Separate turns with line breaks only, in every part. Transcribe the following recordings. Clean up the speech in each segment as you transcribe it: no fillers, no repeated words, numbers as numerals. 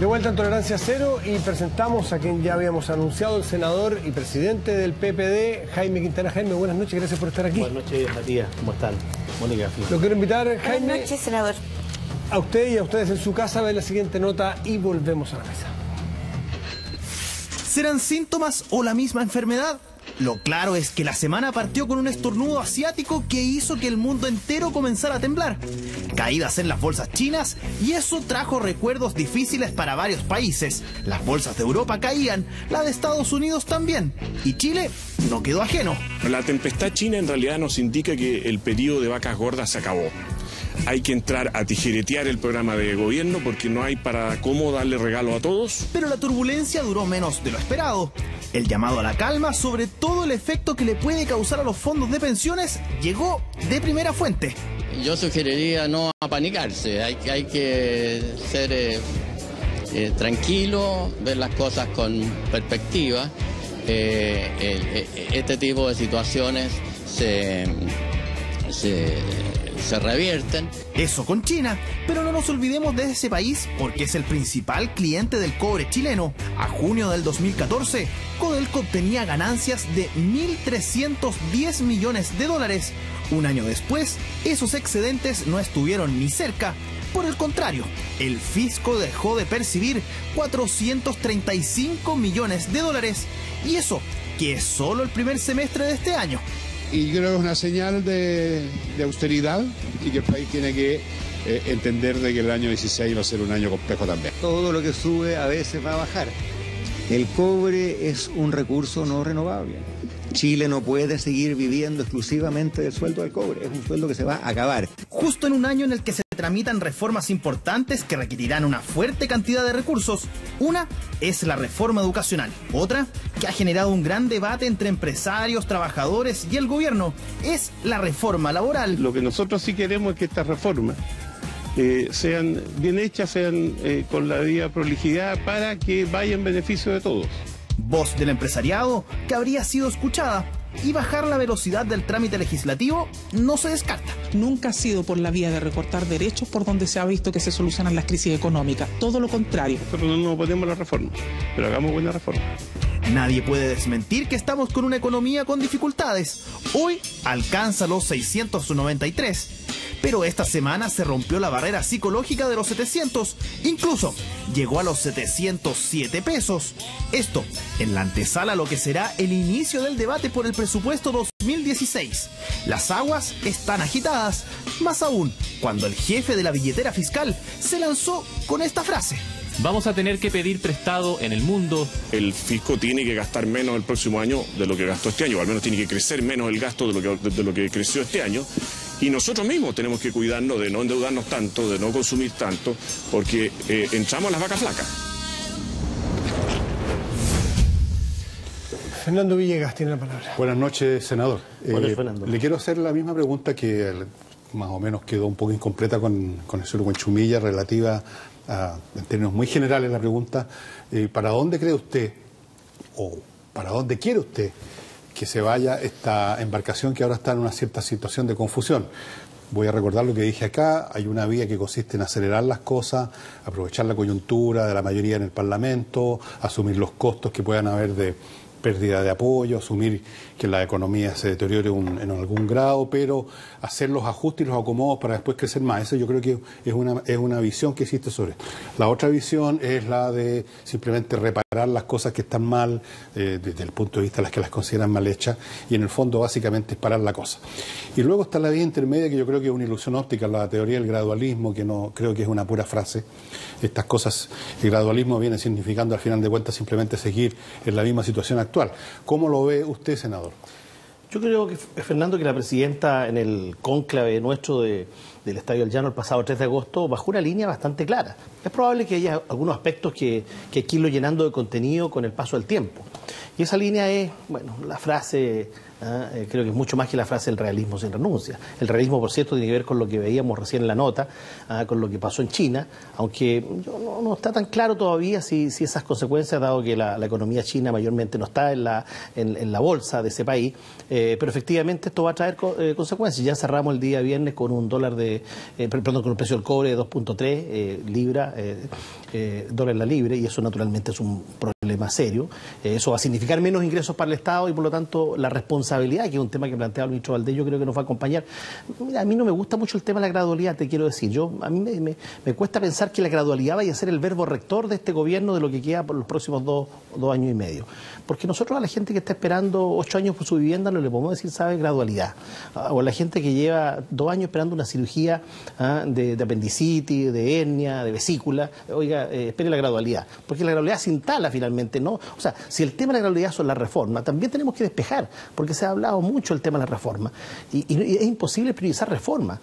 De vuelta en Tolerancia Cero y presentamos a quien ya habíamos anunciado, el senador y presidente del PPD, Jaime Quintana. Jaime, buenas noches, gracias por estar aquí.
Buenas noches, Matías, ¿cómo están? Mónica.
Lo quiero invitar, Jaime.
Buenas noches, senador.
A usted y a ustedes en su casa a ver la siguiente nota y volvemos a la mesa.
¿Serán síntomas o la misma enfermedad? Lo claro es que la semana partió con un estornudo asiático que hizo que el mundo entero comenzara a temblar. Caídas en las bolsas chinas y eso trajo recuerdos difíciles para varios países. Las bolsas de Europa caían, la de Estados Unidos también. Y Chile no quedó ajeno.
La tempestad china en realidad nos indica que el periodo de vacas gordas se acabó. Hay que entrar a tijeretear el programa de gobierno porque no hay para cómo darle regalo a todos.
Pero la turbulencia duró menos de lo esperado. El llamado a la calma sobre todo el efecto que le puede causar a los fondos de pensiones llegó de primera fuente.
Yo sugeriría no apanicarse, hay que ser tranquilo, ver las cosas con perspectiva. Este tipo de situaciones se revierten.
Eso con China, pero no nos olvidemos de ese país porque es el principal cliente del cobre chileno. A junio del 2014, Codelco obtenía ganancias de 1.310 millones de dólares. Un año después, esos excedentes no estuvieron ni cerca. Por el contrario, el fisco dejó de percibir 435 millones de dólares. Y eso, que es solo el primer semestre de este año.
Y creo que es una señal de austeridad y que el país tiene que entender de que el año 16 va a ser un año complejo también.
Todo lo que sube a veces va a bajar. El cobre es un recurso no renovable. Chile no puede seguir viviendo exclusivamente del sueldo del cobre. Es un sueldo que se va a acabar.
Justo en un año en el que se tramitan reformas importantes que requerirán una fuerte cantidad de recursos. Una es la reforma educacional. Otra, que ha generado un gran debate entre empresarios, trabajadores y el gobierno, es la reforma laboral.
Lo que nosotros sí queremos es que estas reformas sean bien hechas, sean con la debida prolijidad para que vaya en beneficio de todos.
Voz del empresariado que habría sido escuchada, y bajar la velocidad del trámite legislativo no se descarta.
Nunca ha sido por la vía de recortar derechos por donde se ha visto que se solucionan las crisis económicas, todo lo contrario.
Nosotros no nos oponemos a la reforma, pero hagamos buena reforma.
Nadie puede desmentir que estamos con una economía con dificultades. Hoy alcanza los 693. Pero esta semana se rompió la barrera psicológica de los 700. Incluso llegó a los 707 pesos. Esto en la antesala a lo que será el inicio del debate por el presupuesto 2016. Las aguas están agitadas. Más aún, cuando el jefe de la billetera fiscal se lanzó con esta frase.
Vamos a tener que pedir prestado en el mundo.
El fisco tiene que gastar menos el próximo año de lo que gastó este año, o al menos tiene que crecer menos el gasto de lo que creció este año. Y nosotros mismos tenemos que cuidarnos de no endeudarnos tanto, de no consumir tanto, porque entramos en las vacas flacas.
Fernando Villegas tiene la palabra.
Buenas noches, senador.
Buenas, Fernando.
Le quiero hacer la misma pregunta que más o menos quedó un poco incompleta con el señor Huenchumilla, relativa a, en términos muy generales, la pregunta, ¿para dónde cree usted o para dónde quiere usted que se vaya esta embarcación que ahora está en una cierta situación de confusión? Voy a recordar lo que dije acá, hay una vía que consiste en acelerar las cosas, aprovechar la coyuntura de la mayoría en el Parlamento, asumir los costos que puedan haber de pérdida de apoyo, asumir que la economía se deteriore en algún grado, pero hacer los ajustes y los acomodos para después crecer más. Eso yo creo que es una visión que existe sobre esto. La otra visión es la de simplemente reparar las cosas que están mal, desde el punto de vista de las que las consideran mal hechas, y en el fondo básicamente es parar la cosa. Y luego está la vía intermedia, que yo creo que es una ilusión óptica, la teoría del gradualismo, que no creo que es una pura frase. Estas cosas, el gradualismo viene significando al final de cuentas simplemente seguir en la misma situación actual. ¿Cómo lo ve usted, senador?
Yo creo que, Fernando, que la presidenta en el cónclave nuestro del Estadio del Llano el pasado 3 de agosto bajó una línea bastante clara. Es probable que haya algunos aspectos que hay que irlo llenando de contenido con el paso del tiempo. Y esa línea es, bueno, la frase Creo que es mucho más que la frase el realismo sin renuncia. El realismo, por cierto, tiene que ver con lo que veíamos recién en la nota, con lo que pasó en China, aunque no está tan claro todavía si esas consecuencias, dado que la economía china mayormente no está en la bolsa de ese país, pero efectivamente esto va a traer consecuencias. Ya cerramos el día viernes con un dólar con un precio del cobre de 2.3 libras, dólar la libre, y eso naturalmente es un problema serio. Eso va a significar menos ingresos para el Estado y por lo tanto la responsabilidad, que es un tema que planteaba el ministro Valdés, yo creo que nos va a acompañar. Mira, a mí no me gusta mucho el tema de la gradualidad, te quiero decir. A mí me cuesta pensar que la gradualidad vaya a ser el verbo rector de este gobierno de lo que queda por los próximos dos años y medio. Porque nosotros a la gente que está esperando 8 años por su vivienda no le podemos decir, ¿sabe? Gradualidad. O a la gente que lleva 2 años esperando una cirugía de apendicitis, de hernia, de vesícula, oiga, espere la gradualidad. Porque la gradualidad se instala finalmente, ¿no? O sea, si el tema de la gradualidad son las reformas, también tenemos que despejar, porque se ha hablado mucho del tema de la reforma. Y es imposible priorizar reformas.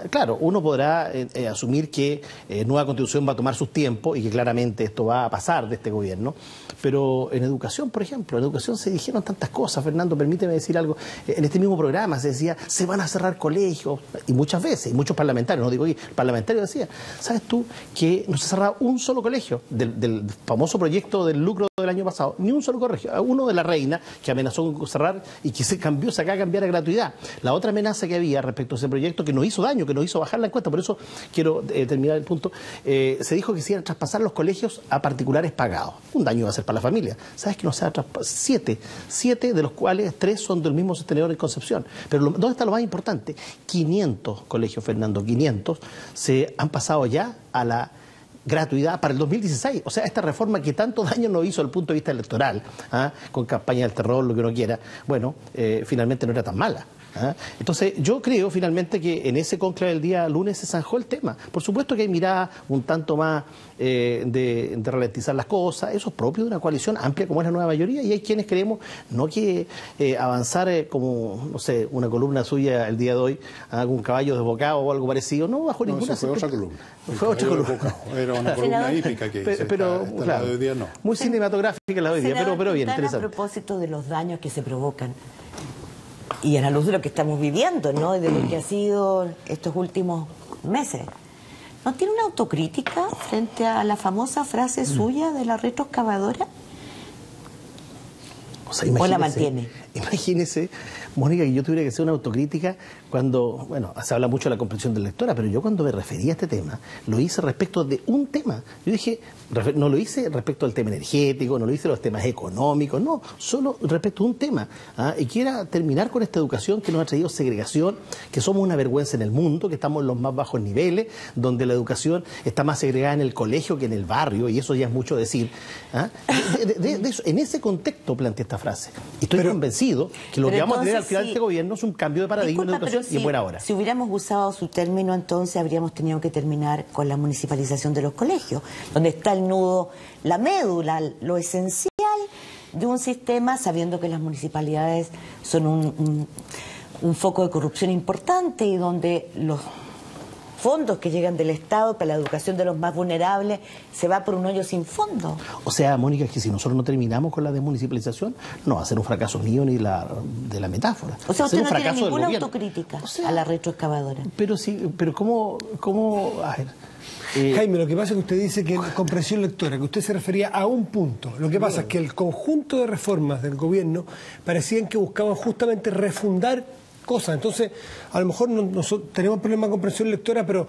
Claro, uno podrá asumir que nueva constitución va a tomar sus tiempos y que claramente esto va a pasar de este gobierno. Pero en educación, por ejemplo, en educación se dijeron tantas cosas. Fernando, permíteme decir algo. En este mismo programa se decía, se van a cerrar colegios, y muchas veces, y muchos parlamentarios, no digo aquí, el parlamentario decía, ¿sabes tú que no se cerraba un solo colegio del famoso proyecto del lucro del año pasado? Ni un solo colegio. Uno de La Reina, que amenazó con cerrar y que se acaba de cambiar a gratuidad. La otra amenaza que había respecto a ese proyecto, que nos hizo daño, que nos hizo bajar la encuesta, por eso quiero terminar el punto, se dijo que se iban a traspasar los colegios a particulares pagados. Un daño va a ser para la familia. ¿Sabes que no se va a traspasar? 7 de los cuales 3 son del mismo sostenedor en Concepción. Pero ¿dónde está lo más importante? 500 colegios, Fernando, 500 se han pasado ya a la gratuidad para el 2016. O sea, esta reforma que tanto daño nos hizo desde el punto de vista electoral, con campaña del terror, lo que uno quiera, bueno, finalmente no era tan mala. Entonces, yo creo finalmente que en ese conclave del día lunes se zanjó el tema. Por supuesto que hay mirada un tanto más de ralentizar las cosas, eso es propio de una coalición amplia como es la nueva mayoría, y hay quienes creemos no que avanzar como, no sé, una columna suya el día de hoy, un caballo desbocado o algo parecido, no bajo ninguna...
Fue otra columna.
Fue otra columna.
Era una columna hípica que hice,
pero claro,
hoy día no.
Muy cinematográfica la de hoy día, pero bien, interesante.
A propósito de los daños que se provocan, y a la luz de lo que estamos viviendo, ¿no? De lo que ha sido estos últimos meses. ¿No tiene una autocrítica frente a la famosa frase suya de la retroexcavadora?
O sea,
¿O la mantiene?
Imagínese, Mónica, que yo tuviera que hacer una autocrítica cuando, bueno, se habla mucho de la comprensión de la lectora, pero yo cuando me refería a este tema, lo hice respecto de un tema. Yo dije, no lo hice respecto al tema energético, no lo hice de los temas económicos, no, solo respecto a un tema. Y quiera terminar con esta educación que nos ha traído segregación, que somos una vergüenza en el mundo, que estamos en los más bajos niveles, donde la educación está más segregada en el colegio que en el barrio, y eso ya es mucho decir. De eso, en ese contexto planteé esta frase. Y estoy convencido que lo que vamos a tener al final de este gobierno es un cambio de paradigma en educación y en buena hora.
Si hubiéramos usado su término, entonces habríamos tenido que terminar con la municipalización de los colegios, donde está el nudo, la médula, lo esencial de un sistema, sabiendo que las municipalidades son un foco de corrupción importante y donde los fondos que llegan del Estado para la educación de los más vulnerables se va por un hoyo sin fondo.
O sea, Mónica, es que si nosotros no terminamos con la desmunicipalización, no va a ser un fracaso mío ni de la metáfora.
O sea, usted no tiene ninguna autocrítica a la retroexcavadora.
Pero sí, pero ¿cómo a ver,
Jaime, lo que pasa es que usted dice que comprensión lectora, que usted se refería a un punto. Lo que pasa es que el conjunto de reformas del gobierno parecían que buscaban justamente refundar cosas. Entonces, a lo mejor tenemos problemas de comprensión lectora, pero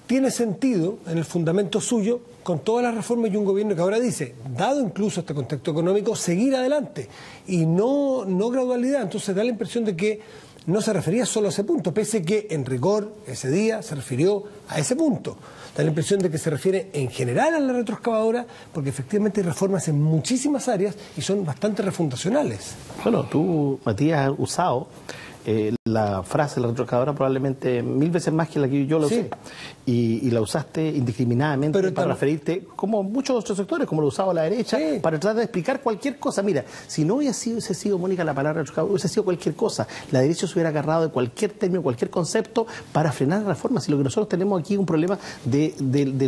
tiene sentido en el fundamento suyo, con todas las reformas y un gobierno que ahora dice, dado incluso este contexto económico, seguir adelante y no gradualidad. Entonces da la impresión de que no se refería solo a ese punto, pese que en rigor ese día se refirió a ese punto. Da la impresión de que se refiere en general a la retroexcavadora, porque efectivamente hay reformas en muchísimas áreas y son bastante refundacionales.
Bueno, tú, Matías, has usado la frase de la retroexcavadora probablemente 1000 veces más que la que yo la usé. Y la usaste indiscriminadamente para referirte, como muchos otros sectores, como lo usaba la derecha, para tratar de explicar cualquier cosa. Mira, si no hubiese sido, Mónica, la palabra retroexcavadora, hubiese sido cualquier cosa. La derecha se hubiera agarrado de cualquier término, cualquier concepto para frenar la reforma. Si lo que nosotros tenemos aquí es un problema de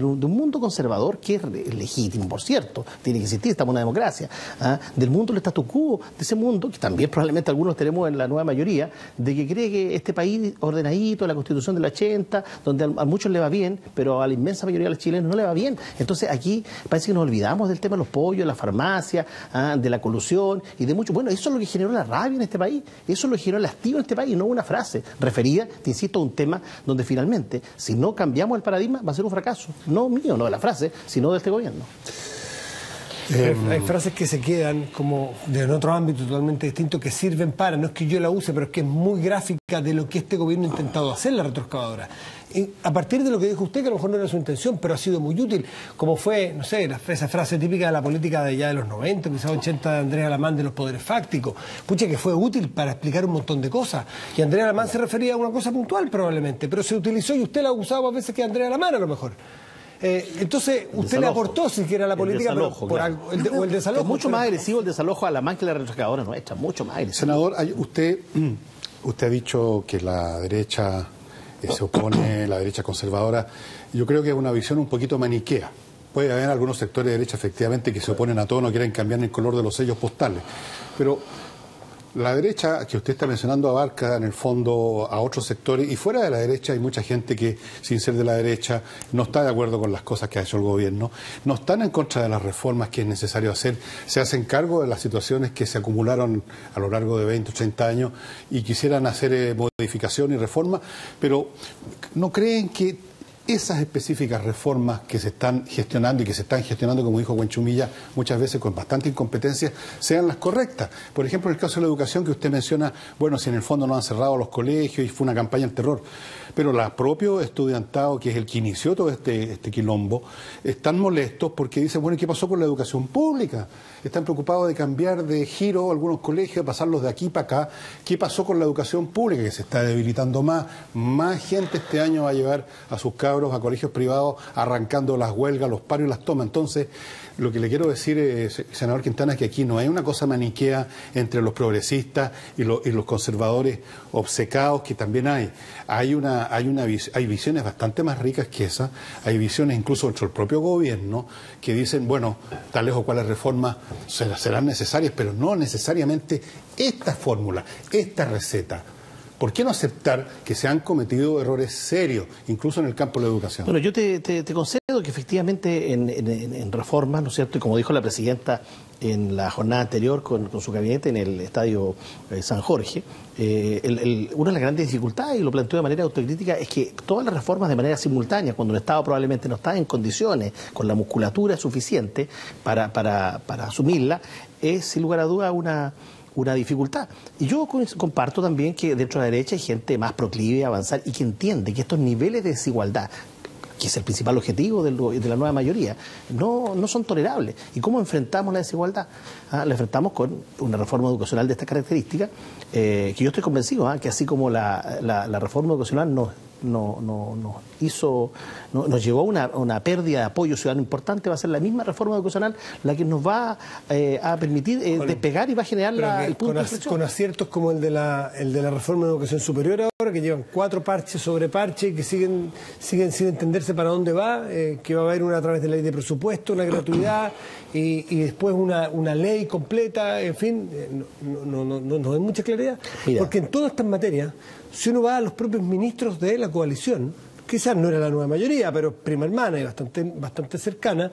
un mundo conservador, que es legítimo, por cierto, tiene que existir, estamos en una democracia, del mundo del statu quo, de ese mundo, que también probablemente algunos tenemos en la nueva mayoría, de que cree que este país ordenadito, la Constitución del 80, donde a muchos le va bien, pero a la inmensa mayoría de los chilenos no le va bien. Entonces aquí parece que nos olvidamos del tema de los pollos, de la farmacia, de la colusión y de mucho. Bueno, eso es lo que generó la rabia en este país, eso es lo que generó el hastío en este país, no una frase referida, te insisto, a un tema donde finalmente, si no cambiamos el paradigma, va a ser un fracaso. No mío, no de la frase, sino de este gobierno.
Hay frases que se quedan como de otro ámbito totalmente distinto, que sirven para, no es que yo la use, pero es que es muy gráfica de lo que este gobierno ha intentado hacer, la retroexcavadora. Y a partir de lo que dijo usted, que a lo mejor no era su intención, pero ha sido muy útil, como fue, no sé, esa frase típica de la política de ya de los 90, quizás 80, de Andrea Alamán, de los poderes fácticos. Pucha, que fue útil para explicar un montón de cosas. Y Andrea Alamán se refería a una cosa puntual probablemente, pero se utilizó y usted la ha usado más veces que Andrea Alamán a lo mejor. Entonces, usted le aportó siquiera a la política,
desalojo,
pero por algo, o el desalojo.
Es mucho más agresivo el desalojo a la que la retroexcavadora nuestra, mucho más agresivo.
Senador, usted ha dicho que la derecha se opone, la derecha conservadora. Yo creo que es una visión un poquito maniquea. Puede haber algunos sectores de derecha, efectivamente, que se oponen a todo, no quieren cambiar el color de los sellos postales. Pero la derecha que usted está mencionando abarca en el fondo a otros sectores, y fuera de la derecha hay mucha gente que, sin ser de la derecha, no está de acuerdo con las cosas que ha hecho el gobierno, no están en contra de las reformas que es necesario hacer, se hacen cargo de las situaciones que se acumularon a lo largo de 20 o 30 años y quisieran hacer modificación y reforma, pero no creen que esas específicas reformas que se están gestionando y que se están gestionando, como dijo Huenchumilla, muchas veces con bastante incompetencia, sean las correctas. Por ejemplo, en el caso de la educación que usted menciona, bueno, si en el fondo no han cerrado los colegios y fue una campaña del terror, pero el propio estudiantado, que es el que inició todo este quilombo, están molestos porque dicen, bueno, ¿y qué pasó con la educación pública? Están preocupados de cambiar de giro algunos colegios, pasarlos de aquí para acá. ¿Qué pasó con la educación pública? Que se está debilitando más. Más gente este año va a llevar a sus cabros a colegios privados, arrancando las huelgas, los paros y las tomas. Entonces, lo que le quiero decir, senador Quintana, es que aquí no hay una cosa maniquea entre los progresistas y los conservadores obcecados, que también hay. Hay visiones bastante más ricas que esa. Hay visiones incluso dentro del propio gobierno que dicen, bueno, tales o cuales reformas serán necesarias, pero no necesariamente esta fórmula, esta receta. ¿Por qué no aceptar que se han cometido errores serios, incluso en el campo de la educación?
Bueno, yo te concedo que efectivamente en reformas, ¿no es cierto? Y como dijo la presidenta en la jornada anterior con su gabinete en el Estadio San Jorge, una de las grandes dificultades, y lo planteó de manera autocrítica, es que todas las reformas de manera simultánea, cuando el Estado probablemente no está en condiciones, con la musculatura suficiente para asumirla, es sin lugar a duda una dificultad. Y yo comparto también que dentro de la derecha hay gente más proclive a avanzar y que entiende que estos niveles de desigualdad, que es el principal objetivo de la nueva mayoría, no son tolerables. ¿Y cómo enfrentamos la desigualdad? La enfrentamos con una reforma educacional de esta característica, que yo estoy convencido, que así como la reforma educacional nos llevó a una pérdida de apoyo ciudadano importante, va a ser la misma reforma educacional la que nos va a permitir despegar y va a generar el punto de inflexión.
Con aciertos como el de la reforma de educación superior ahora, que llevan 4 parches sobre parches, que siguen sin entenderse para dónde va, que va a haber una a través de la ley de presupuesto, una gratuidad y después una ley completa, en fin, no hay mucha claridad. Mira, porque en todas estas materias, si uno va a los propios ministros de la coalición, quizás no era la nueva mayoría, pero prima hermana y bastante cercana,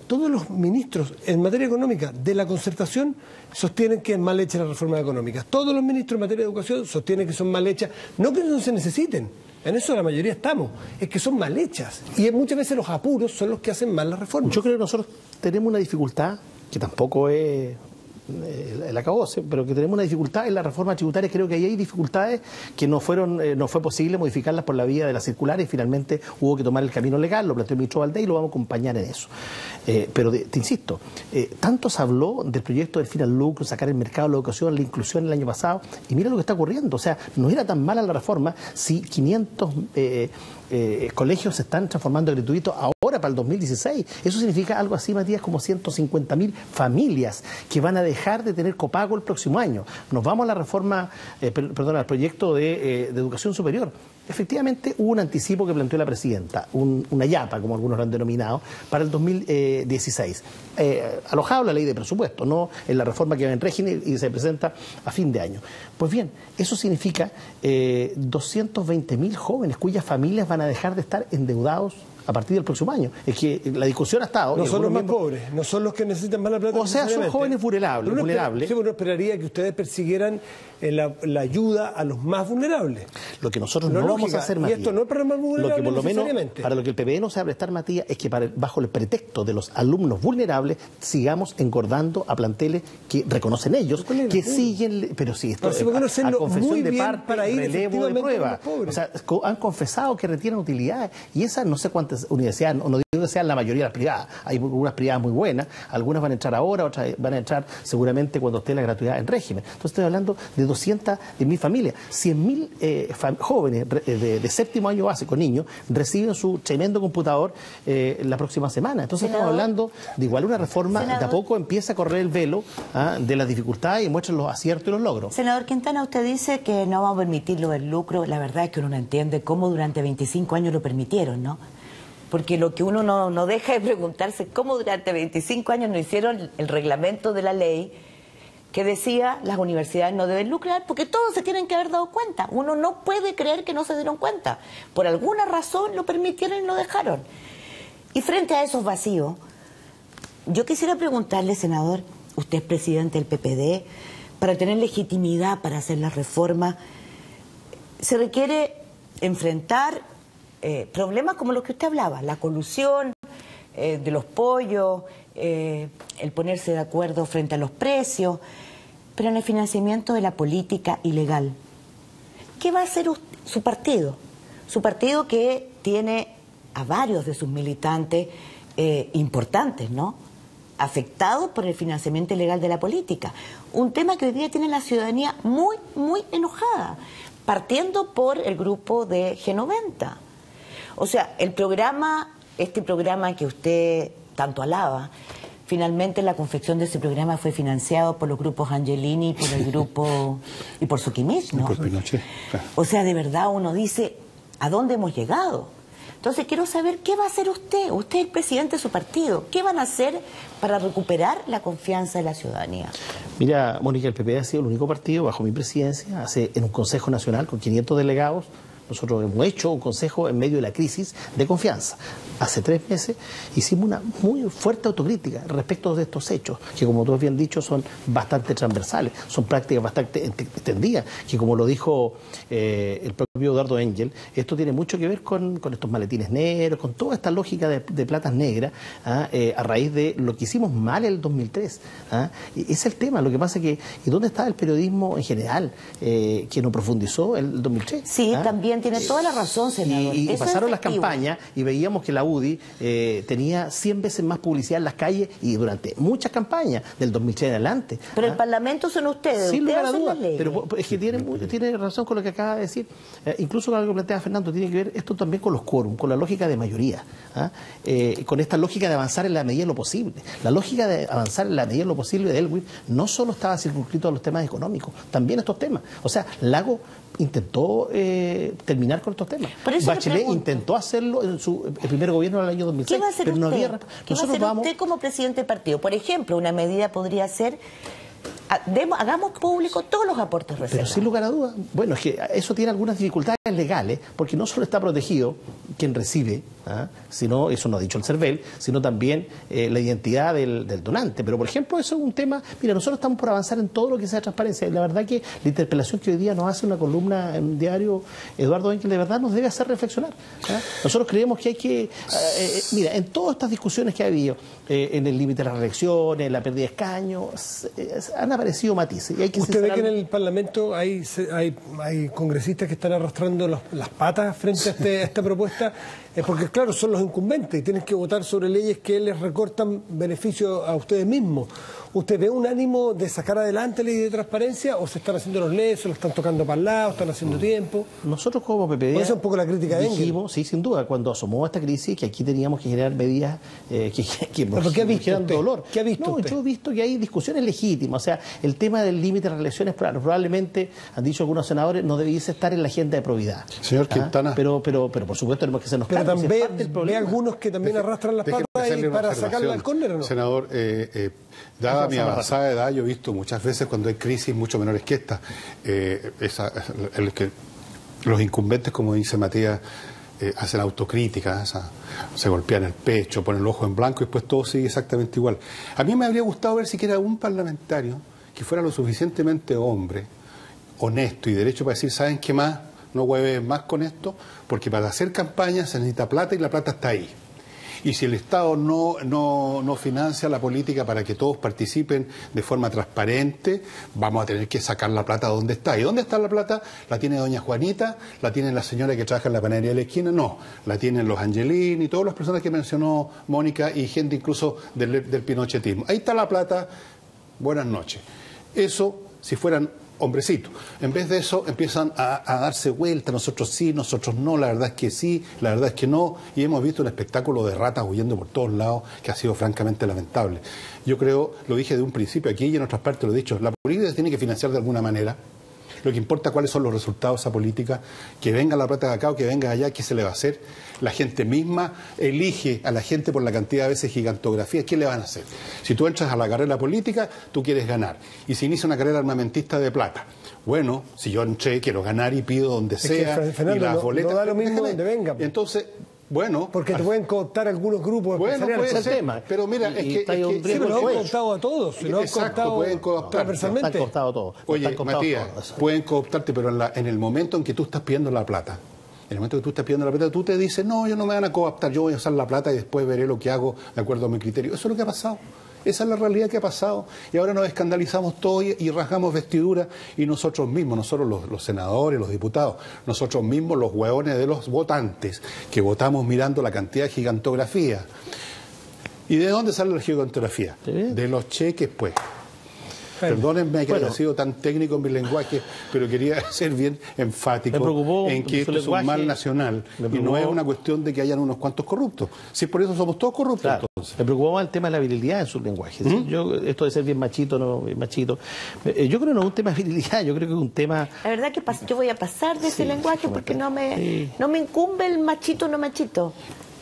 todos los ministros en materia económica de la concertación sostienen que es mal hecha la reforma económica. Todos los ministros en materia de educación sostienen que son mal hechas, no que no se necesiten, en eso la mayoría estamos, es que son mal hechas. Y muchas veces los apuros son los que hacen mal las reformas.
Yo creo que nosotros tenemos una dificultad que tampoco es el acabose, pero que tenemos una dificultad en la reforma tributaria. Creo que ahí hay dificultades que no fue posible modificarlas por la vía de la circular y finalmente hubo que tomar el camino legal, lo planteó el ministro Valdés y lo vamos a acompañar en eso. Pero te insisto, tanto se habló del proyecto del fin al lucro, sacar el mercado, la educación, la inclusión el año pasado, y mira lo que está ocurriendo. O sea, no era tan mala la reforma si 500 colegios se están transformando en gratuitos ahora para el 2016. Eso significa algo así, Matías, como 150.000 familias que van a dejar de tener copago el próximo año. Nos vamos a la reforma, al proyecto de educación superior. Efectivamente, hubo un anticipo que planteó la presidenta, una yapa, como algunos lo han denominado, para el 2016. Alojado en la ley de presupuesto, no en la reforma que va en régimen y se presenta a fin de año. Pues bien, eso significa 220.000 jóvenes cuyas familias van a dejar de estar endeudados a partir del próximo año. Es que la discusión ha estado...
No son los más pobres, no son los que necesitan más la plata.
O sea, son jóvenes vulnerables.
Sí, uno esperaría que ustedes persiguieran la ayuda a los más vulnerables.
Lo que nosotros no vamos a hacer, Matías.
Y esto no es para los más vulnerables,
lo que por lo menos, para lo que el PPD no se va a prestar, Matías, es que bajo el pretexto de los alumnos vulnerables sigamos engordando a planteles que reconocen ellos, que siguen... Pero sí, esto es a confesión de parte, para ir relevo de prueba. O sea, han confesado que retiran utilidades y esas no sé cuántas universidades, no digo que sean la mayoría de las privadas, hay algunas privadas muy buenas, algunas van a entrar ahora, otras van a entrar seguramente cuando esté la gratuidad en régimen. Entonces estoy hablando de 200.000 familias, 100.000 jóvenes de séptimo año básico, niños, reciben su tremendo computador la próxima semana. Entonces estamos hablando de igual una reforma, de a poco empieza a correr el velo de las dificultades y muestra los aciertos y los logros.
Senador Quintana, usted dice que no vamos a permitirlo del lucro. La verdad es que uno no entiende cómo durante 25 años lo permitieron, ¿no? Porque lo que uno no deja de preguntarse es cómo durante 25 años no hicieron el reglamento de la ley que decía las universidades no deben lucrar, porque todos se tienen que haber dado cuenta. Uno no puede creer que no se dieron cuenta. Por alguna razón lo permitieron y lo dejaron. Y frente a esos vacíos, yo quisiera preguntarle, senador, usted es presidente del PPD, para tener legitimidad para hacer las reformas, se requiere enfrentar problemas como los que usted hablaba, la colusión de los pollos, el ponerse de acuerdo frente a los precios, pero en el financiamiento de la política ilegal. ¿Qué va a hacer su partido? Su partido que tiene a varios de sus militantes importantes, ¿no?, afectados por el financiamiento ilegal de la política. Un tema que hoy día tiene la ciudadanía muy, muy enojada, partiendo por el grupo de G90. O sea, este programa que usted tanto alaba, finalmente la confección de ese programa fue financiado por los grupos Angelini, por el grupo y por Suquimich, ¿no?
Por Pinochet, claro.
O sea, de verdad uno dice, ¿a dónde hemos llegado? Entonces quiero saber qué va a hacer usted. Usted es el presidente de su partido. ¿Qué van a hacer para recuperar la confianza de la ciudadanía?
Mira, Mónica, el PPD ha sido el único partido bajo mi presidencia, en un Consejo Nacional con 500 delegados. Nosotros hemos hecho un consejo en medio de la crisis de confianza. Hace 3 meses hicimos una muy fuerte autocrítica respecto de estos hechos, que como tú bien dicho son bastante transversales, son prácticas bastante extendidas, que como lo dijo el propio Eduardo Engel, esto tiene mucho que ver con estos maletines negros, con toda esta lógica de platas negras, a raíz de lo que hicimos mal en el 2003. Y ese es el tema. Lo que pasa es que, ¿y dónde está el periodismo en general que no profundizó el 2003?
Sí, también tiene toda la razón, senador.
Y pasaron las campañas y veíamos que la UDI tenía 100 veces más publicidad en las calles y durante muchas campañas del 2003 en adelante.
Pero el Parlamento son ustedes.
Sin lugar a dudas.
Las leyes.
Pero es que tiene razón con lo que acaba de decir. Incluso con algo que plantea Fernando, tiene que ver esto también con los quórum, con la lógica de mayoría. Con esta lógica de avanzar en la medida de lo posible. La lógica de avanzar en la medida de lo posible de Elwin no solo estaba circunscrito a los temas económicos, también estos temas. O sea, Lago intentó terminar con estos temas. Bachelet intentó hacerlo en su primer gobierno del año 2006.
¿Qué va a hacer
pero
usted?
No había...
¿Qué va a hacer usted como presidente del partido? Por ejemplo, una medida podría ser... hagamos público todos los aportes reservados.
Pero sin lugar a dudas, bueno, es que eso tiene algunas dificultades legales, porque no solo está protegido quien recibe, sino, eso no ha dicho el CERVEL, sino también la identidad del donante. Pero, por ejemplo, eso es un tema, mira, nosotros estamos por avanzar en todo lo que sea transparencia. La verdad que la interpelación que hoy día nos hace una columna en un diario, Eduardo Henkel, de verdad nos debe hacer reflexionar. Nosotros creemos que hay que, mira, en todas estas discusiones que ha habido, en el límite de las reelecciones, en la pérdida de escaños, han aparecido matices. Y hay que
¿Usted ve que en el Parlamento hay congresistas que están arrastrando las patas frente a esta propuesta? Porque claro, son los incumbentes y tienen que votar sobre leyes que les recortan beneficios a ustedes mismos. ¿Usted ve un ánimo de sacar adelante la ley de transparencia o se están haciendo los lesos, lo están tocando para el lado, están haciendo tiempo?
Nosotros como PPD
esa es un poco la crítica de
dijimos, sí, sin duda, cuando asomó esta crisis, que aquí teníamos que generar medidas que nos generan dolor.
¿Qué ha visto usted?
Yo he visto que hay discusiones legítimas. O sea, el tema del límite de las elecciones probablemente, han dicho algunos senadores, no debiese estar en la agenda de probidad.
Señor Quintana.
Pero por supuesto tenemos que hacernos cargo.
Pero también ve algunos que también arrastran las patas para sacarla al córner, ¿o no?
Senador, dada mi avanzada edad, yo he visto muchas veces cuando hay crisis mucho menores que esta, los incumbentes, como dice Matías, hacen autocrítica, se golpean el pecho, ponen el ojo en blanco y después todo sigue exactamente igual. A mí me habría gustado ver siquiera un parlamentario que fuera lo suficientemente hombre, honesto y derecho para decir, ¿saben qué más? No hueven más con esto, porque para hacer campaña se necesita plata y la plata está ahí. Y si el Estado no financia la política para que todos participen de forma transparente, vamos a tener que sacar la plata donde está. ¿Y dónde está la plata? ¿La tiene doña Juanita? ¿La tiene la señora que trabaja en la panadería de la esquina? No, la tienen los Angelini y todas las personas que mencionó Mónica y gente incluso del pinochetismo. Ahí está la plata, buenas noches. Eso, si fueran hombrecitos. En vez de eso empiezan a darse vuelta, nosotros sí, nosotros no, la verdad es que sí, la verdad es que no, y hemos visto un espectáculo de ratas huyendo por todos lados que ha sido francamente lamentable. Yo creo, lo dije de un principio aquí y en otras partes lo he dicho, la política se tiene que financiar de alguna manera. Lo que importa cuáles son los resultados de esa política, que venga la plata de acá o que venga allá, ¿qué se le va a hacer? La gente misma elige a la gente por la cantidad de veces gigantografía, ¿qué le van a hacer? Si tú entras a la carrera política, tú quieres ganar. Y se inicia una carrera armamentista de plata. Bueno, si yo entré, quiero ganar y pido donde sea,
Fernando,
y las boletas...
No da lo mismo donde venga.
Entonces... Bueno,
porque te pueden cooptar algunos grupos.
Bueno, puede ser, pero mira, es que
sí, lo han cooptado a todos.
Exacto, pueden cooptar.
Están cooptados todos.
Oye, Matías, pueden cooptarte, pero en el momento en que tú estás pidiendo la plata, en el momento que tú estás pidiendo la plata, tú te dices, no, ellos no me van a cooptar, yo voy a usar la plata y después veré lo que hago de acuerdo a mi criterio. Eso es lo que ha pasado. Esa es la realidad que ha pasado. Y ahora nos escandalizamos todos y rasgamos vestiduras y nosotros mismos, nosotros los senadores, los diputados, nosotros mismos los hueones de los votantes, que votamos mirando la cantidad de gigantografía. ¿Y de dónde sale la gigantografía? De los cheques, pues. Perdónenme que haya sido tan técnico en mi lenguaje, pero quería ser bien enfático en que esto es un mal nacional y no es una cuestión de que hayan unos cuantos corruptos. Si por eso somos todos corruptos,
claro.
Entonces.
Me preocupó más el tema de la virilidad en su lenguaje. Esto de ser bien machito, no bien machito. Yo creo que no es un tema de virilidad, yo creo que es un tema...
La verdad que yo voy a pasar de ese lenguaje porque no me incumbe el machito no machito.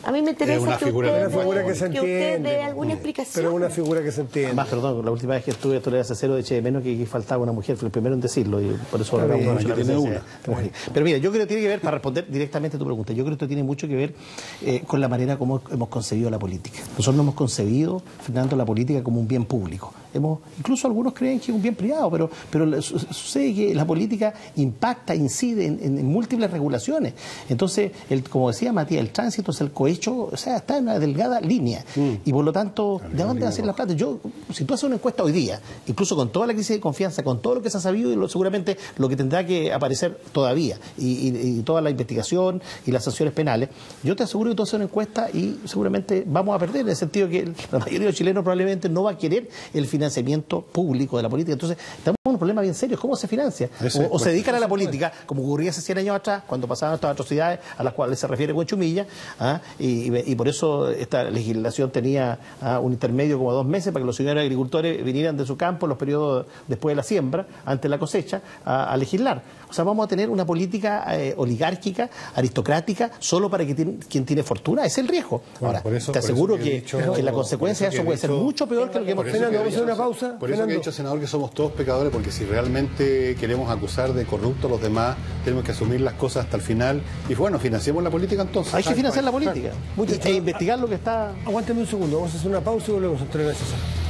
A mí me interesa que usted dé alguna explicación.
Pero es una figura que se entiende.
Más, perdón, la última vez que estuve esto le hace cero de eche de menos que faltaba una mujer, fue el primero en decirlo y por eso ahora mucho la presencia. Pero mira, yo creo que tiene que ver, para responder directamente a tu pregunta, yo creo que esto tiene mucho que ver con la manera como hemos concebido la política. Nosotros no hemos concebido, Fernando, la política como un bien público. Incluso algunos creen que es un bien privado, pero sucede que la política impacta, incide en múltiples regulaciones. Entonces, como decía Matías, el tránsito es el cohecho, o sea, está en una delgada línea. Y por lo tanto, ¿de dónde va a ser la plata? Si tú haces una encuesta hoy día, incluso con toda la crisis de confianza, con todo lo que se ha sabido y seguramente lo que tendrá que aparecer todavía, y toda la investigación y las sanciones penales, yo te aseguro que tú haces una encuesta y seguramente vamos a perder, en el sentido que la mayoría de los chilenos probablemente no va a querer el financiamiento público de la política. Entonces, estamos en un problema bien serio. ¿Cómo se financia? O se dedican a la política, como ocurría hace 100 años atrás, cuando pasaban estas atrocidades a las cuales se refiere Chumilla, y por eso esta legislación tenía un intermedio como 2 meses para que los señores agricultores vinieran de su campo en los periodos después de la siembra, antes de la cosecha, a legislar. O sea, vamos a tener una política oligárquica, aristocrática, solo para quien tiene fortuna. Ese es el riesgo. Ahora, te aseguro que la consecuencia de eso puede ser mucho peor que lo que hemos tenido.
Vamos a hacer una pausa.
Por eso que he dicho, senador, que somos todos pecadores. porque si realmente queremos acusar de corruptos a los demás, tenemos que asumir las cosas hasta el final. Y bueno, financiemos la política entonces.
Hay que financiar la política e investigar lo que está...
Aguántame un segundo, vamos a hacer una pausa y volvemos a entregar a César.